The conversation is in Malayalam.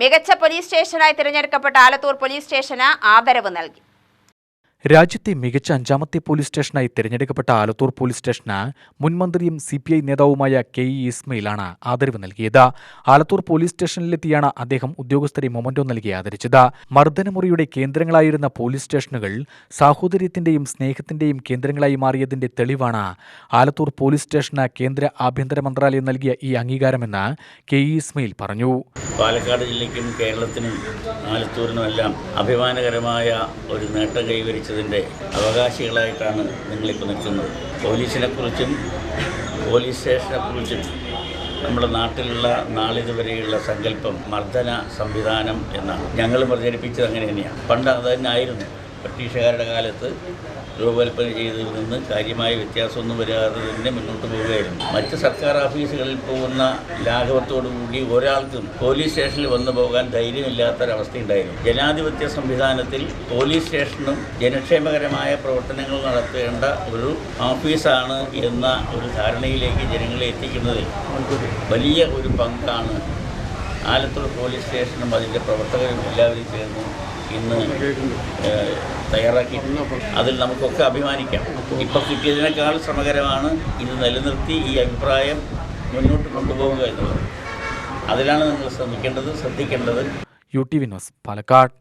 മികച്ച പോലീസ് സ്റ്റേഷനായി തിരഞ്ഞെടുക്കപ്പെട്ട ആലത്തൂർ പോലീസ് സ്റ്റേഷന് ആദരവ് നൽകി. രാജ്യത്തെ മികച്ച 5ാമത്തെ പോലീസ് സ്റ്റേഷനായി തിരഞ്ഞെടുക്കപ്പെട്ട ആലത്തൂർ പോലീസ് സ്റ്റേഷന് മുൻമന്ത്രിയും CPI നേതാവുമായ KE ഇസ്മയിലാണ് ആദരവ് നൽകിയത്. ആലത്തൂർ പോലീസ് സ്റ്റേഷനിലെത്തിയാണ് അദ്ദേഹം ഉദ്യോഗസ്ഥരെ മൊമന്റോ നൽകി ആദരിച്ചത്. മർദ്ദനമുറിയുടെ കേന്ദ്രങ്ങളായിരുന്ന പോലീസ് സ്റ്റേഷനുകൾ സാഹോദര്യത്തിന്റെയും സ്നേഹത്തിന്റെയും കേന്ദ്രങ്ങളായി മാറിയതിന്റെ തെളിവാണ് ആലത്തൂർ പോലീസ് സ്റ്റേഷന് കേന്ദ്ര ആഭ്യന്തര മന്ത്രാലയം നൽകിയ ഈ അംഗീകാരമെന്ന് KE ഇസ്മയിൽ പറഞ്ഞു. പാലക്കാട് ജില്ലയ്ക്കും കേരളത്തിനും ആലത്തൂരിനുമെല്ലാം അഭിമാനകരമായ ഒരു നേട്ടം കൈവരിച്ചതിൻ്റെ അവകാശികളായിട്ടാണ് നിങ്ങളിപ്പോൾ നിൽക്കുന്നത്. പോലീസിനെക്കുറിച്ചും പോലീസ് സ്റ്റേഷനെക്കുറിച്ചും നമ്മുടെ നാട്ടിലുള്ള നാളിതുവരെയുള്ള സങ്കല്പം മർദ്ദന സംവിധാനം എന്നാണ്. ഞങ്ങൾ പ്രചരിപ്പിച്ചത് അങ്ങനെ തന്നെയാണ്. പണ്ട് അത് തന്നെ ആയിരുന്നു. ബ്രിട്ടീഷുകാരുടെ കാലത്ത് രൂപകൽപ്പന ചെയ്തതിൽ നിന്ന് കാര്യമായ വ്യത്യാസമൊന്നും വരാതെ തന്നെ മുന്നോട്ട് പോവുകയായിരുന്നു. മറ്റ് സർക്കാർ ഓഫീസുകളിൽ പോകുന്ന ലാഘവത്തോടുകൂടി ഒരാൾക്കും പോലീസ് സ്റ്റേഷനിൽ വന്നു പോകാൻ ധൈര്യമില്ലാത്തൊരവസ്ഥയുണ്ടായിരുന്നു. ജനാധിപത്യ സംവിധാനത്തിൽ പോലീസ് സ്റ്റേഷനും ജനക്ഷേമകരമായ പ്രവർത്തനങ്ങൾ നടത്തേണ്ട ഒരു ഓഫീസാണ് എന്ന ഒരു ധാരണയിലേക്ക് ജനങ്ങളെ എത്തിക്കുന്നതിൽ വലിയ ഒരു പങ്കാണ് ആലത്തൂർ പോലീസ് സ്റ്റേഷനും അതിൻ്റെ പ്രവർത്തകരും എല്ലാവരും ചേർന്ന് ഇന്ന് തയ്യാറാക്കിയിട്ടുണ്ട്. അതിൽ നമുക്കൊക്കെ അഭിമാനിക്കാം. ഇപ്പോൾ കിട്ടിയതിനേക്കാൾ ശ്രമകരമാണ് ഇത് നിലനിർത്തി ഈ അഭിപ്രായം മുന്നോട്ട് കൊണ്ടുപോകുക എന്നുള്ളത്. അതിലാണ് നിങ്ങൾ ശ്രദ്ധിക്കേണ്ടത്. UTV news, Palakkad.